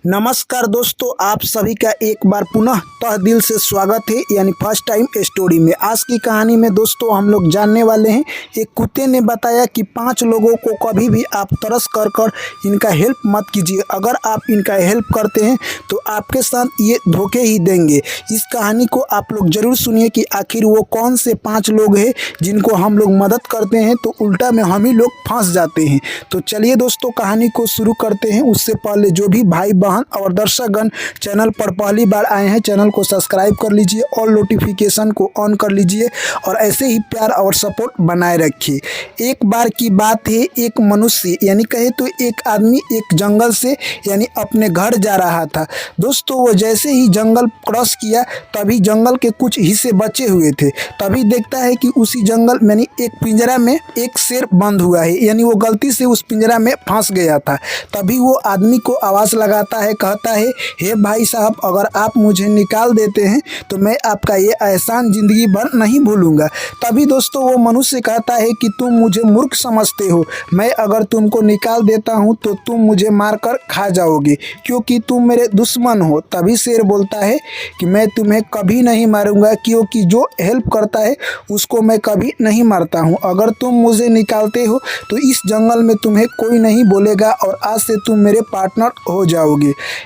नमस्कार दोस्तों, आप सभी का एक बार पुनः तह दिल से स्वागत है। यानी फर्स्ट टाइम स्टोरी में आज की कहानी में दोस्तों हम लोग जानने वाले हैं। एक कुत्ते ने बताया कि 5 लोगों को कभी भी आप तरस कर इनका हेल्प मत कीजिए। अगर आप इनका हेल्प करते हैं तो आपके साथ ये धोखे ही देंगे। इस कहानी को आप लोग जरूर सुनिए कि आखिर वो कौन से 5 लोग हैं जिनको हम लोग मदद करते हैं तो उल्टा में हम ही लोग फंस जाते हैं। तो चलिए दोस्तों कहानी को शुरू करते हैं। उससे पहले जो भी भाई बहन और दर्शकगण चैनल पर पहली बार आए हैं, चैनल को सब्सक्राइब कर लीजिए और नोटिफिकेशन को ऑन कर लीजिए और ऐसे ही प्यार और सपोर्ट बनाए रखिए। एक बार की बात है, एक मनुष्य यानी कहे तो एक आदमी एक जंगल से यानी अपने घर जा रहा था। दोस्तों वो जैसे ही जंगल क्रॉस किया तभी जंगल के कुछ हिस्से बचे हुए थे। तभी देखता है कि उसी जंगल यानी एक पिंजरा में एक शेर बंद हुआ है, यानी वो गलती से उस पिंजरा में फंस गया था। तभी वो आदमी को आवाज़ लगाता है, कहता है, हे भाई साहब, अगर आप मुझे निकाल देते हैं तो मैं आपका ये एहसान ज़िंदगी भर नहीं भूलूंगा। तभी दोस्तों वो मनुष्य कहता है कि तुम मुझे मूर्ख समझते हो, मैं अगर तुमको निकाल देता हूँ तो तुम मुझे मारकर खा जाओगे क्योंकि तुम मेरे दुश्मन हो। तभी शेर बोलता है कि मैं तुम्हें कभी नहीं मारूंगा क्योंकि जो हेल्प करता है उसको मैं कभी नहीं मारता हूँ। अगर तुम मुझे निकालते हो तो इस जंगल में तुम्हें कोई नहीं बोलेगा और आज से तुम मेरे पार्टनर हो जाओगे।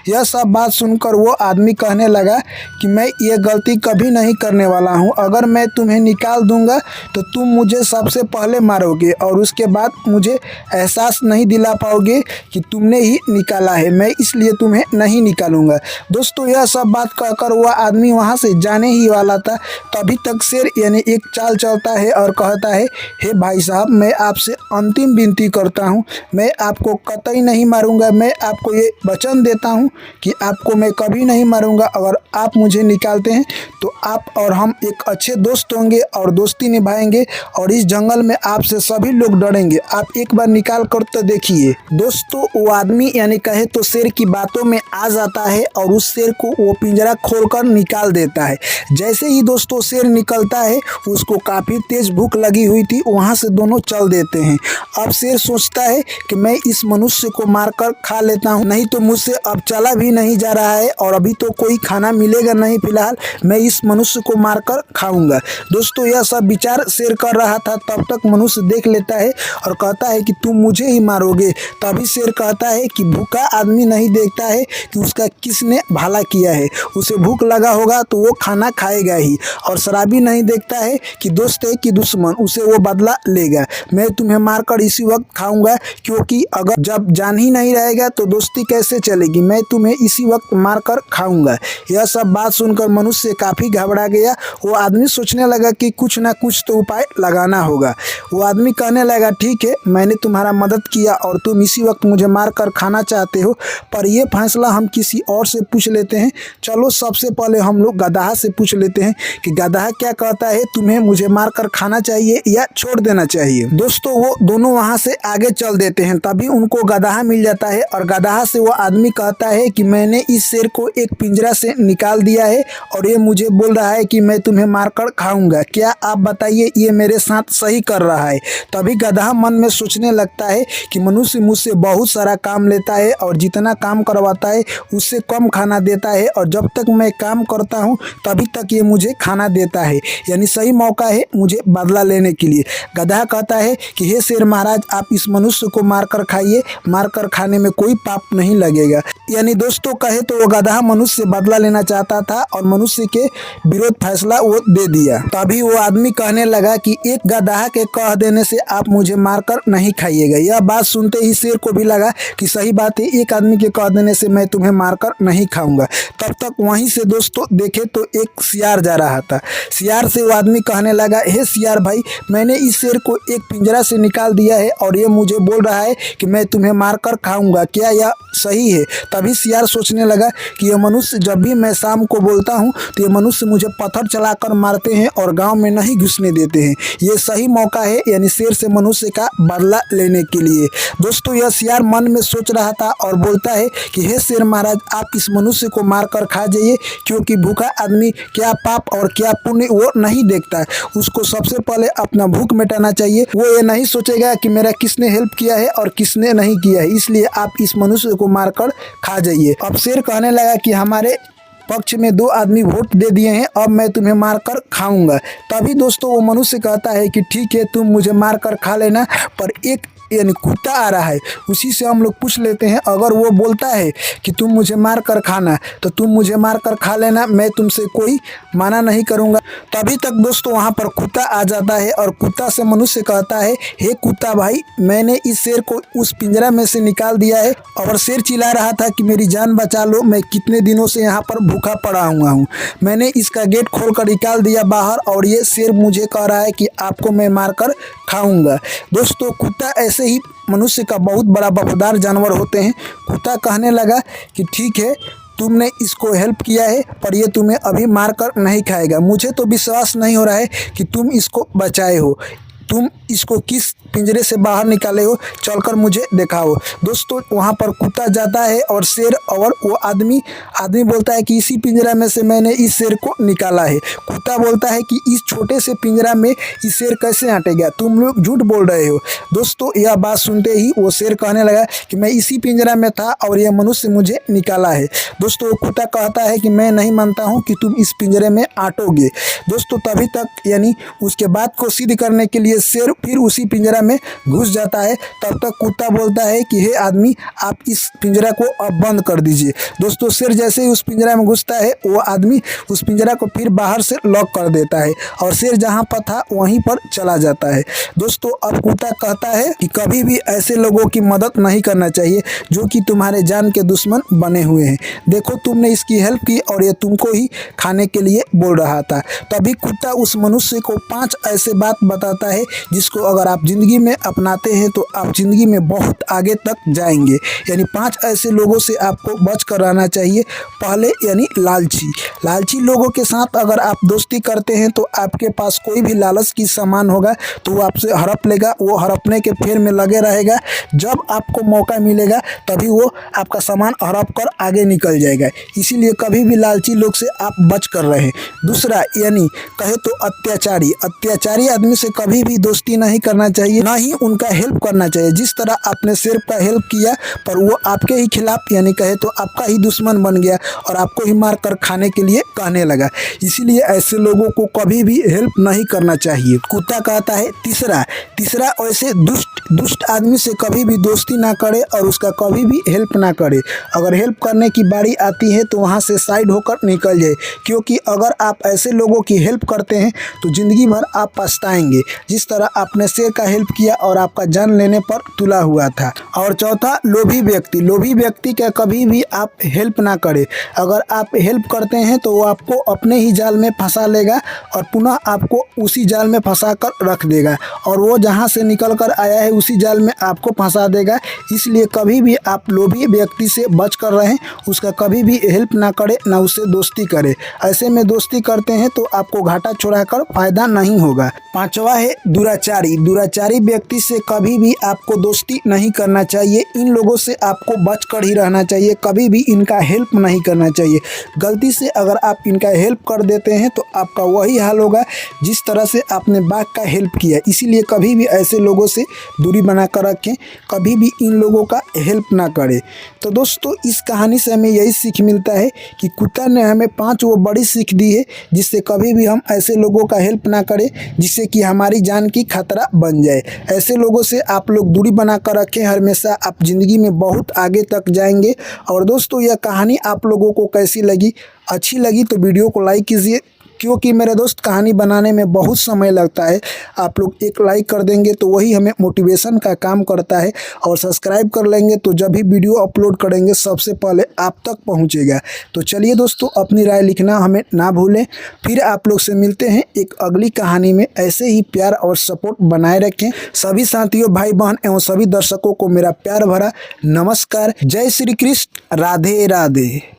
यह सब बात सुनकर वो आदमी कहने लगा कि मैं ये गलती कभी नहीं करने वाला हूँ। अगर मैं तुम्हें निकाल दूंगा तो तुम मुझे सबसे पहले मारोगे और उसके बाद मुझे एहसास नहीं दिला पाओगे कि तुमने ही निकाला है। मैं इसलिए तुम्हें नहीं निकालूंगा। दोस्तों यह सब बात कहकर वह आदमी वहाँ से जाने ही वाला था। तभी तक शेर यानी एक चाल चलता है और कहता है, हे भाई साहब, मैं आपसे अंतिम विनती करता हूँ, मैं आपको कतई नहीं मारूंगा। मैं आपको ये वचन देता हूँ कि आपको मैं कभी नहीं मारूंगा। अगर आप मुझे निकालते हैं तो आप और हम एक अच्छे दोस्त होंगे और दोस्ती निभाएंगे और इस जंगल में आपसे सभी लोग डरेंगे। आप एक बार निकाल कर तो देखिए। दोस्तों वो आदमी यानी कहे तो शेर की बातों में आ जाता है और उस शेर को वो पिंजरा खोलकर निकाल देता है। जैसे ही दोस्तों शेर निकलता है, उसको काफ़ी तेज भूख लगी हुई थी, वहाँ से दोनों चल देते हैं। अब शेर सोचता है कि मैं इस मनुष्य को मारकर खा लेता हूँ, नहीं तो मुझसे अब चला भी नहीं जा रहा है और अभी तो कोई खाना मिलेगा नहीं, फिलहाल मैं इस मनुष्य को मारकर खाऊंगा। दोस्तों यह सब विचार शेर कर रहा था, तब तक मनुष्य देख लेता है और कहता है कि तुम मुझे ही मारोगे। तभी शेर कहता है कि भूखा आदमी नहीं देखता है कि उसका किसने भला किया है, उसे भूख लगा होगा तो वो खाना खाएगा ही। और शराबी नहीं देखता है कि दोस्त है कि दुश्मन, उसे वो बदला लेगा। मैं तुम्हें मारकर इसी वक्त खाऊंगा क्योंकि अगर जब जान ही नहीं रहेगा तो दोस्ती कैसे चलेगी। मैं तुम्हें इसी वक्त मारकर खाऊंगा। यह सब बात सुनकर मनुष्य काफ़ी घबरा गया। वो आदमी सोचने लगा कि कुछ ना कुछ तो उपाय लगाना होगा। वो आदमी कहने लगा, ठीक है, मैंने तुम्हारा मदद किया और तुम इसी वक्त मुझे मारकर खाना चाहते हो, पर यह फैसला हम किसी और से पूछ लेते हैं। चलो सबसे पहले हम लोग गदहा से पूछ लेते हैं कि गदहा क्या कहता है, तुम्हें मुझे मारकर खाना चाहिए या छोड़ देना चाहिए। दोस्तों वो दोनों वहाँ से आगे चल देते हैं। तभी उनको गदहा मिल जाता है और गदहा से वो आदमी कहता है कि मैंने इस शेर को एक पिंजरा से निकाल दिया है और ये मुझे बोल रहा है कि मैं तुम्हें मारकर खाऊंगा। क्या आप बताइए ये मेरे साथ सही कर रहा है? तभी गदहा मन में सोचने लगता है कि मनुष्य मुझसे बहुत सारा काम लेता है और जितना काम करवाता है उससे कम खाना देता है और जब तक मैं काम करता हूँ तभी तक ये मुझे खाना देता है, यानी सही मौका है मुझे बदला लेने के लिए। गदहा कहता है कि हे शेर महाराज, आप इस मनुष्य को मारकर खाइए, मारकर खाने में कोई पाप नहीं लगेगा। यानी दोस्तों कहे तो वो गदहा मनुष्य से बदला लेना चाहता था और मनुष्य के विरोध फैसला वो दे दिया। तभी वो आदमी कहने लगा कि एक गदहा के कह देने से आप मुझे मारकर नहीं खाइएगा। यह बात सुनते ही शेर को भी लगा कि सही बात है, एक आदमी के कह देने से मैं तुम्हें मारकर नहीं खाऊंगा। तब तक वहीं से दोस्तों देखे तो एक सियार जा रहा था। सियार से वो आदमी कहने लगा, हे सियार भाई, मैंने इस शेर को एक पिंजरा से निकाल दिया है और ये मुझे बोल रहा है कि मैं तुम्हें मारकर खाऊंगा, क्या यह सही है? तभी सियार सोचने लगा कि यह मनुष्य जब भी मैं शाम को बोलता हूँ तो ये मनुष्य मुझे पत्थर चलाकर मारते हैं और गांव में नहीं घुसने देते हैं। ये सही मौका है यानी शेर से मनुष्य का बदला लेने के लिए। दोस्तों यह सियार मन में सोच रहा था और बोलता है कि हे शेर महाराज, आप इस मनुष्य को मारकर खा जाइए क्योंकि भूखा आदमी क्या पाप और क्या पुण्य वो नहीं देखता है। उसको सबसे पहले अपना भूख मिटाना चाहिए। वो ये नहीं सोचेगा कि मेरा किसने हेल्प किया है और किसने नहीं किया है। इसलिए आप इस मनुष्य को मारकर खा जाइए। अब शेर कहने लगा कि हमारे पक्ष में 2 आदमी वोट दे दिए हैं, अब मैं तुम्हें मारकर खाऊंगा। तभी दोस्तों वो मनुष्य कहता है कि ठीक है, तुम मुझे मारकर खा लेना, पर एक यानी कुत्ता आ रहा है, उसी से हम लोग पूछ लेते हैं। अगर वो बोलता है कि तुम मुझे मार कर खाना, तो तुम मुझे मार कर खा लेना, मैं तुमसे कोई माना नहीं करूँगा। तभी तक दोस्तों वहाँ पर कुत्ता आ जाता है और कुत्ता से मनुष्य कहता है, हे कुत्ता भाई, मैंने इस शेर को उस पिंजरा में से निकाल दिया है। और शेर चिल्ला रहा था कि मेरी जान बचा लो, मैं कितने दिनों से यहाँ पर भूखा पड़ा हुआ हूँ। मैंने इसका गेट खोल कर निकाल दिया बाहर, और ये शेर मुझे कह रहा है कि आपको मैं मारकर खाऊंगा। दोस्तों कुत्ता ऐसे ही मनुष्य का बहुत बड़ा वफादार जानवर होते हैं। कुत्ता कहने लगा कि ठीक है, तुमने इसको हेल्प किया है, पर ये तुम्हें अभी मारकर नहीं खाएगा। मुझे तो विश्वास नहीं हो रहा है कि तुम इसको बचाए हो। तुम इसको किस पिंजरे से बाहर निकाले हो, चलकर मुझे दिखाओ। दोस्तों वहाँ पर कुत्ता जाता है और शेर और वो आदमी बोलता है कि इसी पिंजरा में से मैंने इस शेर को निकाला है। कुत्ता बोलता है कि इस छोटे से पिंजरा में इस शेर कैसे अटेगा, तुम लोग झूठ बोल रहे हो। दोस्तों यह बात सुनते ही वो शेर कहने लगा कि मैं इसी पिंजरा में था और यह मनुष्य मुझे निकाला है। दोस्तों वो कुत्ता कहता है कि मैं नहीं मानता हूँ कि तुम इस पिंजरे में आटोगे। दोस्तों तभी तक यानी उसके बात को सिद्ध करने के लिए शेर फिर उसी पिंजरा में घुस जाता है। तब तक कुत्ता बोलता है कि हे आदमी, आप इस पिंजरा को अब बंद कर दीजिए। दोस्तों शेर जैसे ही उस पिंजरा में घुसता है, वो आदमी उस पिंजरा को फिर बाहर से लॉक कर देता है और शेर जहां पर था वहीं पर चला जाता है। दोस्तों अब कुत्ता कहता है कि कभी भी ऐसे लोगों की मदद नहीं करना चाहिए जो कि तुम्हारे जान के दुश्मन बने हुए हैं। देखो तुमने इसकी हेल्प की और ये तुमको ही खाने के लिए बोल रहा था। तभी कुत्ता उस मनुष्य को 5 ऐसे बात बताता है जिसको अगर आप ज़िंदगी में अपनाते हैं तो आप ज़िंदगी में बहुत आगे तक जाएंगे। यानी 5 ऐसे लोगों से आपको बच कर रहना चाहिए। पहले यानी लालची लोगों के साथ अगर आप दोस्ती करते हैं तो आपके पास कोई भी लालच की सामान होगा तो वो आपसे हड़प लेगा, वो हड़पने के फेर में लगे रहेगा। जब आपको मौका मिलेगा तभी वो आपका सामान हड़प कर आगे निकल जाएगा। इसीलिए कभी भी लालची लोग से आप बच कर रहें। दूसरा यानी कहे तो अत्याचारी आदमी से कभी भी दोस्ती नहीं करना चाहिए, ना ही उनका हेल्प करना चाहिए। जिस तरह आपने शेर का हेल्प किया, पर वो आपके ही खिलाफ यानी कहे तो आपका ही दुश्मन बन गया और आपको ही मार कर खाने के लिए कहने लगा। इसीलिए ऐसे लोगों को कभी भी हेल्प नहीं करना चाहिए। कुत्ता कहता है तीसरा ऐसे दुष्ट आदमी से कभी भी दोस्ती ना करे और उसका कभी भी हेल्प ना करे। अगर हेल्प करने की बारी आती है तो वहाँ से साइड होकर निकल जाए, क्योंकि अगर आप ऐसे लोगों की हेल्प करते हैं तो ज़िंदगी भर आप पछताएंगे, जिस तरह आपने शेर का हेल्प किया और आपका जान लेने पर तुला हुआ था। और चौथा लोभी व्यक्ति का कभी भी आप हेल्प ना करें। अगर आप हेल्प करते हैं तो वो आपको अपने ही जाल में फंसा लेगा और पुनः आपको उसी जाल में फंसा कर रख देगा, और वो जहाँ से निकल कर आया है उसी जाल में आपको फंसा देगा। इसलिए कभी भी आप लोभी व्यक्ति से बच कर रहें, उसका कभी भी हेल्प ना करें, ना उससे दोस्ती करें। ऐसे में दोस्ती करते हैं तो आपको घाटा छोड़ाकर फायदा नहीं होगा। 5वां है दुराचारी व्यक्ति से कभी भी आपको दोस्ती नहीं करना चाहिए। इन लोगों से आपको बच कर ही रहना चाहिए, कभी भी इनका हेल्प नहीं करना चाहिए। गलती से अगर आप इनका हेल्प कर देते हैं तो आपका वही हाल होगा जिस तरह से आपने बाघ का हेल्प किया। इसीलिए कभी भी ऐसे लोगों से दूरी बना कर रखें, कभी भी इन लोगों का हेल्प ना करें। तो दोस्तों इस कहानी से हमें यही सीख मिलता है कि कुत्ता ने हमें 5 वो बड़ी सीख दी है, जिससे कभी भी हम ऐसे लोगों का हेल्प ना करें जिससे कि हमारी जान की खतरा बन जाए। ऐसे लोगों से आप लोग दूरी बना कर रखें, हमेशा आप ज़िंदगी में बहुत आगे तक जाएंगे। और दोस्तों यह कहानी आप लोगों को कैसी लगी? अच्छी लगी तो वीडियो को लाइक कीजिए, क्योंकि मेरे दोस्त कहानी बनाने में बहुत समय लगता है। आप लोग एक लाइक कर देंगे तो वही हमें मोटिवेशन का काम करता है, और सब्सक्राइब कर लेंगे तो जब भी वीडियो अपलोड करेंगे सबसे पहले आप तक पहुंचेगा। तो चलिए दोस्तों, अपनी राय लिखना हमें ना भूलें। फिर आप लोग से मिलते हैं एक अगली कहानी में। ऐसे ही प्यार और सपोर्ट बनाए रखें। सभी साथियों, भाई बहन एवं सभी दर्शकों को मेरा प्यार भरा नमस्कार। जय श्री कृष्ण, राधे राधे।